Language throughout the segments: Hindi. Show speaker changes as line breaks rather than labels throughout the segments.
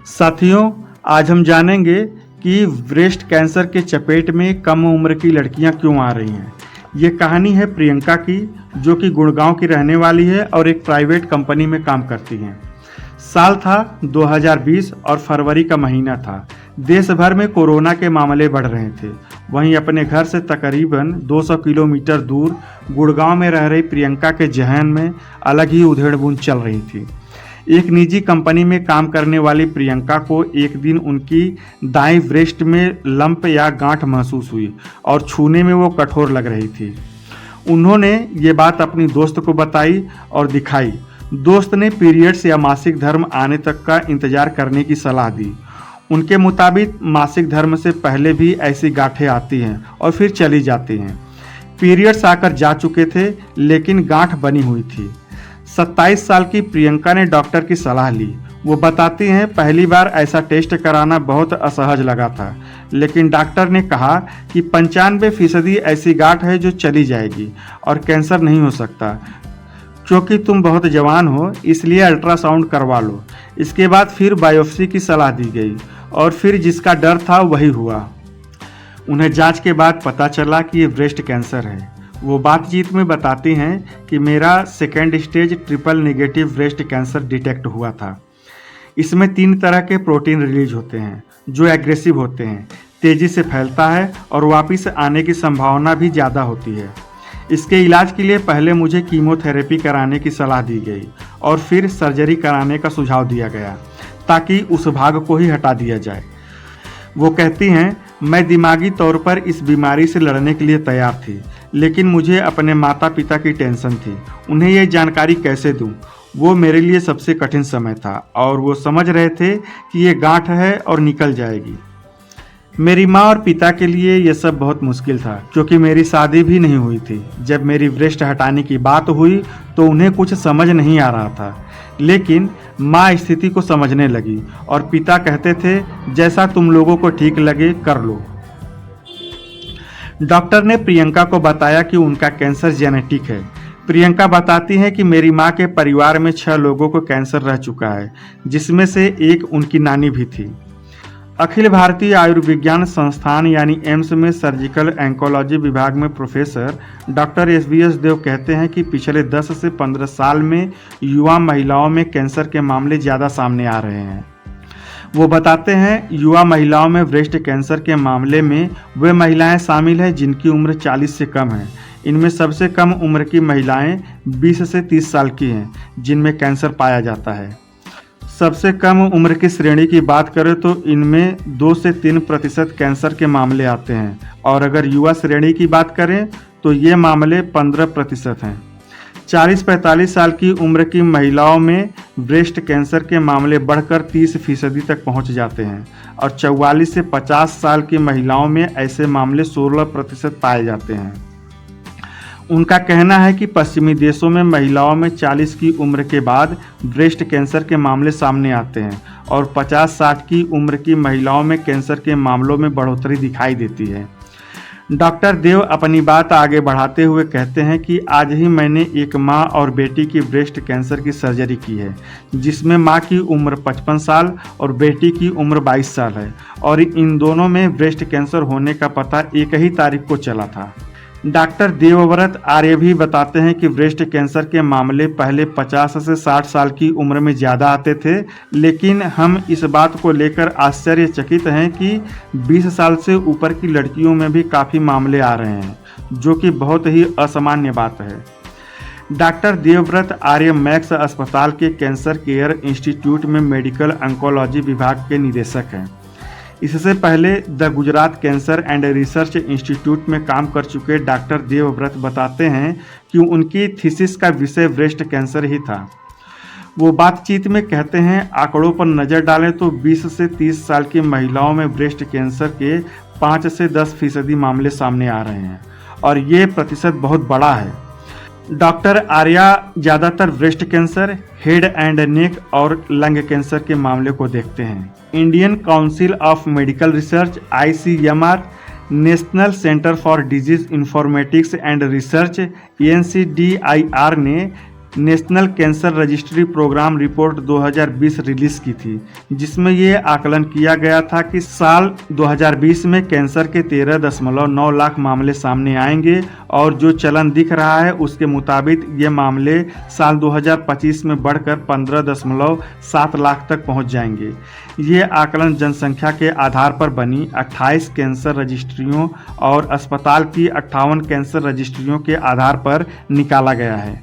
साथियों, आज हम जानेंगे कि ब्रेस्ट कैंसर के चपेट में कम उम्र की लड़कियां क्यों आ रही हैं। ये कहानी है प्रियंका की, जो कि गुड़गांव की रहने वाली है और एक प्राइवेट कंपनी में काम करती हैं। साल था 2020 और फरवरी का महीना था। देश भर में कोरोना के मामले बढ़ रहे थे। वहीं अपने घर से तकरीबन 200 किलोमीटर दूर गुड़गांव में रह रही प्रियंका के जहन में अलग ही उधेड़-बुन चल रही थी। एक निजी कंपनी में काम करने वाली प्रियंका को एक दिन उनकी दाईं ब्रेस्ट में लंप या गांठ महसूस हुई और छूने में वो कठोर लग रही थी। उन्होंने ये बात अपनी दोस्त को बताई और दिखाई। दोस्त ने पीरियड्स या मासिक धर्म आने तक का इंतजार करने की सलाह दी। उनके मुताबिक मासिक धर्म से पहले भी ऐसी गांठें आती हैं और फिर चली जाती हैं। पीरियड्स आकर जा चुके थे, लेकिन गांठ बनी हुई थी। 27 साल की प्रियंका ने डॉक्टर की सलाह ली। वो बताती हैं, पहली बार ऐसा टेस्ट कराना बहुत असहज लगा था, लेकिन डॉक्टर ने कहा कि 95% ऐसी गांठ है जो चली जाएगी और कैंसर नहीं हो सकता। क्योंकि तुम बहुत जवान हो, इसलिए अल्ट्रासाउंड करवा लो। इसके बाद फिर बायोप्सी की सलाह दी गई और फिर जिसका डर था वही हुआ। उन्हें जांच के बाद पता चला कि ये ब्रेस्ट कैंसर है। वो बातचीत में बताती हैं कि मेरा second stage triple negative breast cancer detect हुआ था। इसमें 3 तरह के प्रोटीन रिलीज होते हैं जो एग्रेसिव होते हैं, तेजी से फैलता है और वापस आने की संभावना भी ज़्यादा होती है। इसके इलाज के लिए पहले मुझे कीमोथेरेपी कराने की सलाह दी गई और फिर सर्जरी कराने का सुझाव दिया गया ताकि उस भाग को ही हटा दिया जाए। वो कहती हैं, मैं दिमागी तौर पर इस बीमारी से लड़ने के लिए तैयार थी, लेकिन मुझे अपने माता पिता की टेंशन थी। उन्हें ये जानकारी कैसे दूं? वो मेरे लिए सबसे कठिन समय था और वो समझ रहे थे कि ये गांठ है और निकल जाएगी। मेरी माँ और पिता के लिए ये सब बहुत मुश्किल था, क्योंकि मेरी शादी भी नहीं हुई थी। जब मेरी ब्रेस्ट हटाने की बात हुई तो उन्हें कुछ समझ नहीं आ रहा था, लेकिन माँ स्थिति को समझने लगी और पिता कहते थे, जैसा तुम लोगों को ठीक लगे कर लो। डॉक्टर ने प्रियंका को बताया कि उनका कैंसर जेनेटिक है। प्रियंका बताती हैं कि मेरी माँ के परिवार में 6 लोगों को कैंसर रह चुका है, जिसमें से एक उनकी नानी भी थी। अखिल भारतीय आयुर्विज्ञान संस्थान यानी एम्स में सर्जिकल ऑन्कोलॉजी विभाग में प्रोफेसर डॉक्टर एस देव कहते हैं कि पिछले 10 से 15 साल में युवा महिलाओं में कैंसर के मामले ज़्यादा सामने आ रहे हैं। वो बताते हैं, युवा महिलाओं में ब्रेस्ट कैंसर के मामले में वे महिलाएं शामिल हैं जिनकी उम्र 40 से कम है। इनमें सबसे कम उम्र की महिलाएं 20 से 30 साल की हैं, जिनमें कैंसर पाया जाता है। सबसे कम उम्र की श्रेणी की बात करें तो इनमें 2 से 3% कैंसर के मामले आते हैं और अगर युवा श्रेणी की बात करें तो ये मामले 15% हैं। 40-45 साल की उम्र की महिलाओं में ब्रेस्ट कैंसर के मामले बढ़कर 30% तक पहुंच जाते हैं और 44 से 50 साल की महिलाओं में ऐसे मामले 16% पाए जाते हैं। उनका कहना है कि पश्चिमी देशों में महिलाओं में 40 की उम्र के बाद ब्रेस्ट कैंसर के मामले सामने आते हैं और 50-60 की उम्र की महिलाओं में कैंसर के मामलों में बढ़ोतरी दिखाई देती है। डॉक्टर देव अपनी बात आगे बढ़ाते हुए कहते हैं कि आज ही मैंने एक माँ और बेटी की ब्रेस्ट कैंसर की सर्जरी की है, जिसमें माँ की उम्र 55 साल और बेटी की उम्र 22 साल है और इन दोनों में ब्रेस्ट कैंसर होने का पता एक ही तारीख को चला था। डॉक्टर देवव्रत आर्य भी बताते हैं कि ब्रेस्ट कैंसर के मामले पहले 50 से 60 साल की उम्र में ज़्यादा आते थे, लेकिन हम इस बात को लेकर आश्चर्यचकित हैं कि 20 साल से ऊपर की लड़कियों में भी काफ़ी मामले आ रहे हैं, जो कि बहुत ही असामान्य बात है। डॉक्टर देवव्रत आर्य मैक्स अस्पताल के कैंसर केयर इंस्टीट्यूट में मेडिकल ऑन्कोलॉजी विभाग के निदेशक हैं। इससे पहले the Gujarat cancer and research institute में काम कर चुके डॉक्टर देवव्रत बताते हैं कि उनकी थीसिस का विषय ब्रेस्ट कैंसर ही था। वो बातचीत में कहते हैं, आंकड़ों पर नज़र डालें तो 20 से 30 साल की महिलाओं में ब्रेस्ट कैंसर के 5 से 10% मामले सामने आ रहे हैं और ये प्रतिशत बहुत बड़ा है। डॉक्टर आर्या ज़्यादातर breast cancer, head and neck और लंग कैंसर के मामले को देखते हैं। Indian council of medical research ICMR, national centre for disease informatics and research NCDIR ने national cancer registry programme report 2020 release की थी, जिसमें ये आकलन किया गया था कि साल 2020 में कैंसर के 13.9 लाख मामले सामने आएंगे और जो चलन दिख रहा है उसके मुताबिक ये मामले साल 2025 में बढ़कर 15.7 लाख तक पहुंच जाएंगे। ये आकलन जनसंख्या के आधार पर बनी 28 कैंसर रजिस्ट्रियों और अस्पताल की 58 कैंसर रजिस्ट्रियों के आधार पर निकाला गया है।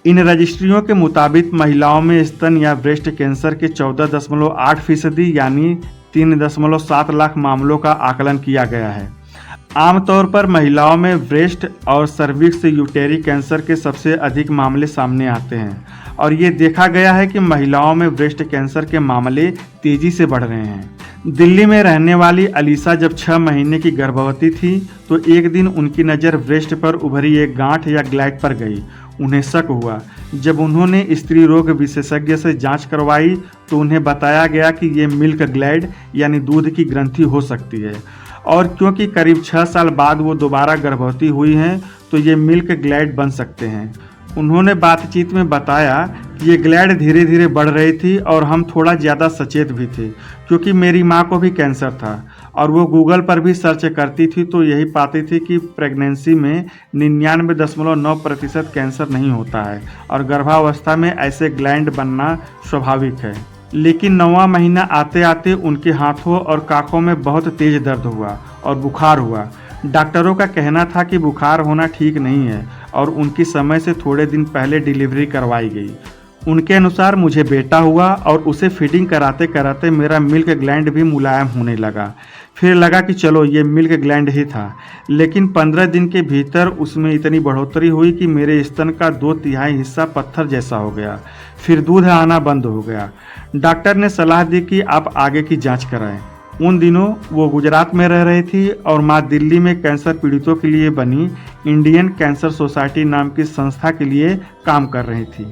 इन रजिस्ट्रियों के मुताबिक महिलाओं में स्तन या ब्रेस्ट कैंसर के 14.8% यानी 3.7 लाख मामलों का आकलन किया गया है। आमतौर पर महिलाओं में ब्रेस्ट और सर्विक्स यूटेरी कैंसर के सबसे अधिक मामले सामने आते हैं और ये देखा गया है कि महिलाओं में ब्रेस्ट कैंसर के मामले तेजी से बढ़ रहे हैं। दिल्ली में रहने वाली अलीसा जब 6 महीने की गर्भवती थी तो एक दिन उनकी नज़र ब्रेस्ट पर उभरी एक गांठ या ग्लैंड पर गई। उन्हें शक हुआ। जब उन्होंने स्त्री रोग विशेषज्ञ से जांच करवाई तो उन्हें बताया गया कि ये मिल्क ग्लैंड यानी दूध की ग्रंथि हो सकती है और क्योंकि करीब 6 साल बाद वो दोबारा गर्भवती हुई हैं तो ये मिल्क ग्लैंड बन सकते हैं। उन्होंने बातचीत में बताया कि ये ग्लैंड धीरे धीरे बढ़ रही थी और हम थोड़ा ज़्यादा सचेत भी थे क्योंकि मेरी माँ को भी कैंसर था और वो गूगल पर भी सर्च करती थी तो यही पाती थी कि प्रेगनेंसी में 99.9% कैंसर नहीं होता है और गर्भावस्था में ऐसे ग्लैंड बनना स्वाभाविक है। लेकिन 9वां महीना आते आते उनके हाथों और काखों में बहुत तेज दर्द हुआ और बुखार हुआ। डॉक्टरों का कहना था कि बुखार होना ठीक नहीं है और उनकी समय से थोड़े दिन पहले डिलीवरी करवाई गई। उनके अनुसार मुझे बेटा हुआ और उसे फीडिंग कराते कराते मेरा मिल्क ग्लैंड भी मुलायम होने लगा। फिर लगा कि चलो ये मिल्क ग्लैंड ही था, लेकिन 15 दिन के भीतर उसमें इतनी बढ़ोतरी हुई कि मेरे स्तन का 2/3 हिस्सा पत्थर जैसा हो गया। फिर दूध आना बंद हो गया। डॉक्टर ने सलाह दी कि आप आगे की जांच कराएं। उन दिनों वो गुजरात में रह रही थी और माँ दिल्ली में कैंसर पीड़ितों के लिए बनी इंडियन कैंसर सोसाइटी नाम की संस्था के लिए काम कर रही थी।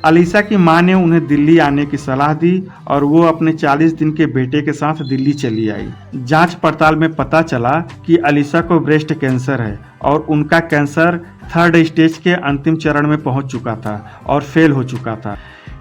अलीसा की मां ने उन्हें दिल्ली आने की सलाह दी और वो अपने 40 दिन के बेटे के साथ दिल्ली चली आई। जांच पड़ताल में पता चला कि अलीसा को ब्रेस्ट कैंसर है और उनका कैंसर 3rd स्टेज के अंतिम चरण में पहुंच चुका था और फेल हो चुका था।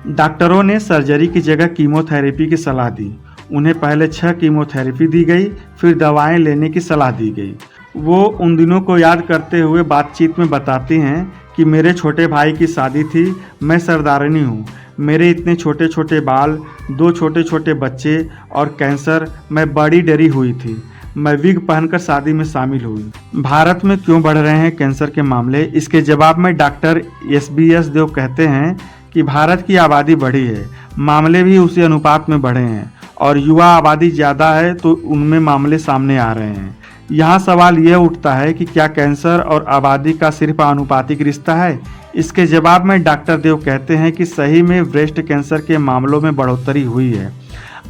डॉक्टरों ने सर्जरी की जगह कीमोथेरेपी की सलाह दी। उन्हें पहले 6 कीमोथेरेपी दी गई, फिर दवाएं लेने की सलाह दी गई। वो उन दिनों को याद करते हुए बातचीत में बताती हैं कि मेरे छोटे भाई की शादी थी, मैं सरदारनी हूँ, मेरे इतने छोटे छोटे बाल, 2 छोटे छोटे बच्चे और कैंसर, मैं बड़ी डरी हुई थी। मैं विग पहनकर शादी में शामिल हुई। भारत में क्यों बढ़ रहे हैं कैंसर के मामले? इसके जवाब में डॉक्टर SBS देव कहते हैं कि भारत की आबादी बढ़ी है, मामले भी उसी अनुपात में बढ़े हैं और युवा आबादी ज़्यादा है तो उनमें मामले सामने आ रहे हैं। यहाँ सवाल यह उठता है कि क्या कैंसर और आबादी का सिर्फ आनुपातिक रिश्ता है? इसके जवाब में डॉक्टर देव कहते हैं कि सही में ब्रेस्ट कैंसर के मामलों में बढ़ोतरी हुई है।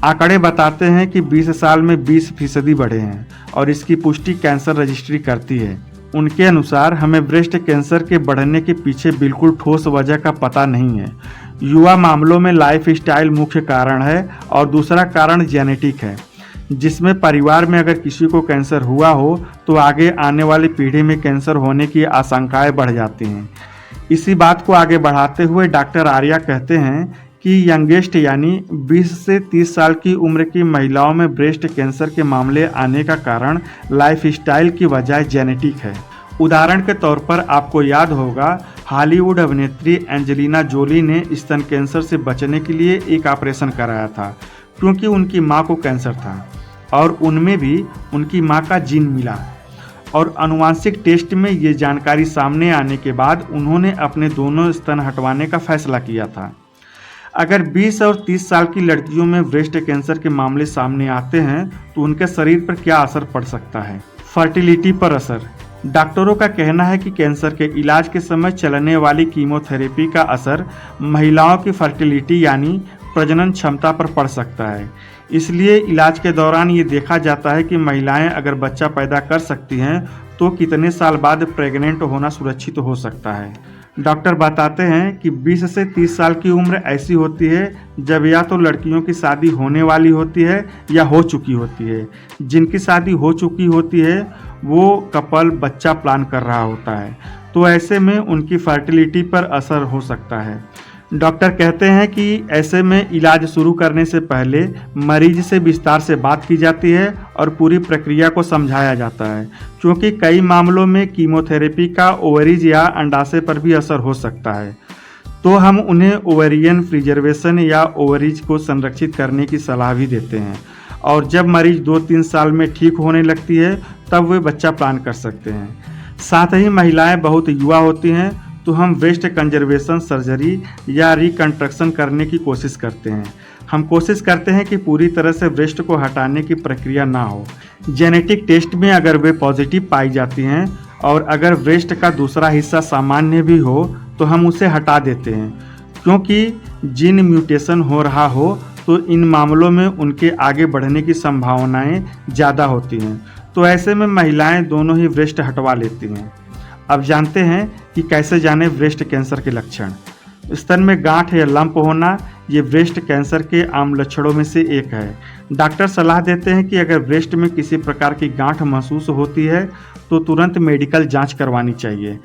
आंकड़े बताते हैं कि 20 साल में 20% बढ़े हैं और इसकी पुष्टि कैंसर रजिस्ट्री करती है। उनके अनुसार हमें ब्रेस्ट कैंसर के बढ़ने के पीछे बिल्कुल ठोस वजह का पता नहीं है। युवा मामलों में लाइफस्टाइल मुख्य कारण है और दूसरा कारण जेनेटिक है, जिसमें परिवार में अगर किसी को कैंसर हुआ हो तो आगे आने वाली पीढ़ी में कैंसर होने की आशंकाएं बढ़ जाती हैं। इसी बात को आगे बढ़ाते हुए डॉक्टर आर्या कहते हैं कि यंगेस्ट यानी 20 से 30 साल की उम्र की महिलाओं में ब्रेस्ट कैंसर के मामले आने का कारण लाइफस्टाइल की वजह जेनेटिक है। उदाहरण के तौर पर आपको याद होगा हॉलीवुड अभिनेत्री एंजेलिना जोली ने स्तन कैंसर से बचने के लिए एक ऑपरेशन कराया था क्योंकि उनकी मां को कैंसर था और उनमें भी उनकी मां का जीन मिला और आनुवांशिक टेस्ट में ये जानकारी सामने आने के बाद उन्होंने अपने दोनों स्तन हटवाने का फैसला किया था। अगर 20 और 30 साल की लड़कियों में ब्रेस्ट कैंसर के मामले सामने आते हैं तो उनके शरीर पर क्या असर पड़ सकता है? फर्टिलिटी पर असर। डॉक्टरों का कहना है कि कैंसर के इलाज के समय चलने वाली कीमोथेरेपी का असर महिलाओं की फर्टिलिटी यानी प्रजनन क्षमता पर पड़ सकता है। इसलिए इलाज के दौरान ये देखा जाता है कि महिलाएं अगर बच्चा पैदा कर सकती हैं तो कितने साल बाद प्रेग्नेंट होना सुरक्षित हो सकता है। डॉक्टर बताते हैं कि 20 से 30 साल की उम्र ऐसी होती है जब या तो लड़कियों की शादी होने वाली होती है या हो चुकी होती है। जिनकी शादी हो चुकी होती है वो कपल बच्चा प्लान कर रहा होता है। तो ऐसे में उनकी फर्टिलिटी पर असर हो सकता है। डॉक्टर कहते हैं कि ऐसे में इलाज शुरू करने से पहले मरीज से विस्तार से बात की जाती है और पूरी प्रक्रिया को समझाया जाता है, क्योंकि कई मामलों में कीमोथेरेपी का ओवरीज या अंडाशय पर भी असर हो सकता है। तो हम उन्हें ओवेरियन प्रिजर्वेशन या ओवरीज को संरक्षित करने की सलाह भी देते हैं, और जब मरीज 2-3 साल में ठीक होने लगती है तब वे बच्चा प्लान कर सकते हैं। साथ ही महिलाएं बहुत युवा होती हैं तो हम ब्रेस्ट कंजर्वेशन सर्जरी या रिकंस्ट्रक्शन करने की कोशिश करते हैं। हम कोशिश करते हैं कि पूरी तरह से ब्रेस्ट को हटाने की प्रक्रिया ना हो। जेनेटिक टेस्ट में अगर वे पॉजिटिव पाई जाती हैं और अगर ब्रेस्ट का दूसरा हिस्सा सामान्य भी हो तो हम उसे हटा देते हैं, क्योंकि जीन म्यूटेशन हो रहा हो तो इन मामलों में उनके आगे बढ़ने की संभावनाएं ज़्यादा होती हैं। तो ऐसे में महिलाएं दोनों ही ब्रेस्ट हटवा लेती हैं। अब जानते हैं कि कैसे जाने ब्रेस्ट कैंसर के लक्षण। स्तन में गांठ या लंप होना ये ब्रेस्ट कैंसर के आम लक्षणों में से एक है। डॉक्टर सलाह देते हैं कि अगर ब्रेस्ट में किसी प्रकार की गांठ महसूस होती है तो तुरंत मेडिकल जांच करवानी चाहिए।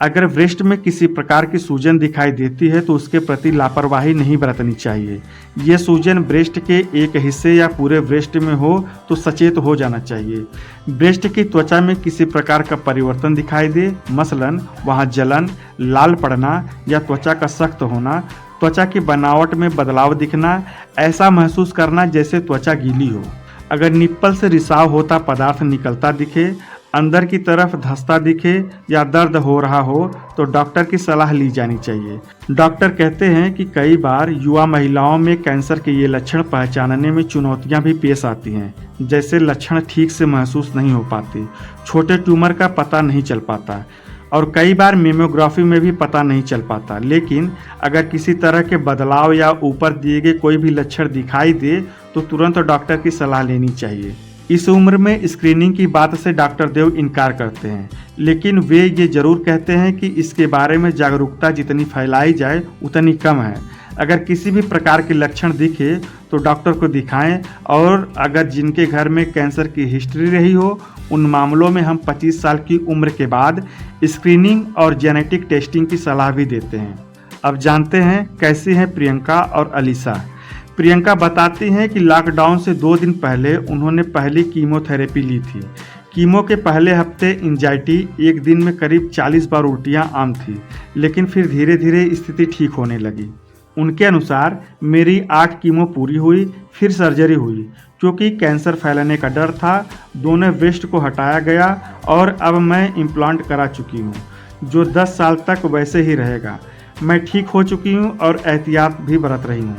अगर ब्रेस्ट में किसी प्रकार की सूजन दिखाई देती है तो उसके प्रति लापरवाही नहीं बरतनी चाहिए। ये सूजन ब्रेस्ट के एक हिस्से या पूरे ब्रेस्ट में हो तो सचेत हो जाना चाहिए। ब्रेस्ट की त्वचा में किसी प्रकार का परिवर्तन दिखाई दे, मसलन वहाँ जलन, लाल पड़ना या त्वचा का सख्त होना, त्वचा की बनावट में बदलाव दिखना, ऐसा महसूस करना जैसे त्वचा गीली हो। अगर निप्पल से रिसाव होता पदार्थ निकलता दिखे, अंदर की तरफ धंसता दिखे या दर्द हो रहा हो तो डॉक्टर की सलाह ली जानी चाहिए। डॉक्टर कहते हैं कि कई बार युवा महिलाओं में कैंसर के ये लक्षण पहचानने में चुनौतियां भी पेश आती हैं, जैसे लक्षण ठीक से महसूस नहीं हो पाती, छोटे ट्यूमर का पता नहीं चल पाता और कई बार मेमोग्राफी में भी पता नहीं चल पाता। लेकिन अगर किसी तरह के बदलाव या ऊपर दिए गए कोई भी लक्षण दिखाई दे तो तुरंत डॉक्टर की सलाह लेनी चाहिए। इस उम्र में स्क्रीनिंग की बात से डॉक्टर देव इनकार करते हैं, लेकिन वे ये जरूर कहते हैं कि इसके बारे में जागरूकता जितनी फैलाई जाए उतनी कम है। अगर किसी भी प्रकार के लक्षण दिखे तो डॉक्टर को दिखाएं, और अगर जिनके घर में कैंसर की हिस्ट्री रही हो उन मामलों में हम 25 साल की उम्र के बाद स्क्रीनिंग और जेनेटिक टेस्टिंग की सलाह भी देते हैं। अब जानते हैं कैसी हैं प्रियंका और अलीसा। प्रियंका बताती हैं कि लॉकडाउन से 2 दिन पहले उन्होंने पहली कीमोथेरेपी ली थी। कीमो के पहले हफ्ते एंजाइटी, एक दिन में करीब 40 बार उल्टियां आम थी, लेकिन फिर धीरे धीरे स्थिति ठीक होने लगी। उनके अनुसार मेरी 8 कीमो पूरी हुई, फिर सर्जरी हुई, क्योंकि कैंसर फैलने का डर था। दोनों ब्रेस्ट को हटाया गया और अब मैं इम्प्लांट करा चुकी हूँ, जो 10 साल तक वैसे ही रहेगा। मैं ठीक हो चुकी हूँ और एहतियात भी बरत रही हूँ।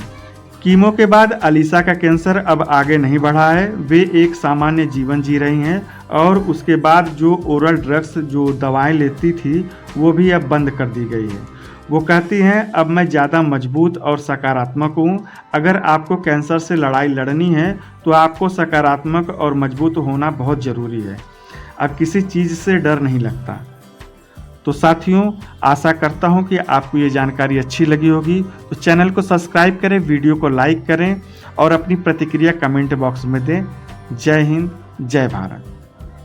कीमो के बाद अलीसा का कैंसर अब आगे नहीं बढ़ा है। वे एक सामान्य जीवन जी रही हैं और उसके बाद जो ओरल ड्रग्स, जो दवाएं लेती थी, वो भी अब बंद कर दी गई है। वो कहती हैं, अब मैं ज़्यादा मजबूत और सकारात्मक हूँ। अगर आपको कैंसर से लड़ाई लड़नी है तो आपको सकारात्मक और मजबूत होना बहुत ज़रूरी है। अब किसी चीज़ से डर नहीं लगता। तो साथियों, आशा करता हूं कि आपको ये जानकारी अच्छी लगी होगी। तो चैनल को सब्सक्राइब करें, वीडियो को लाइक करें और अपनी प्रतिक्रिया कमेंट बॉक्स में दें। जय हिंद, जय भारत।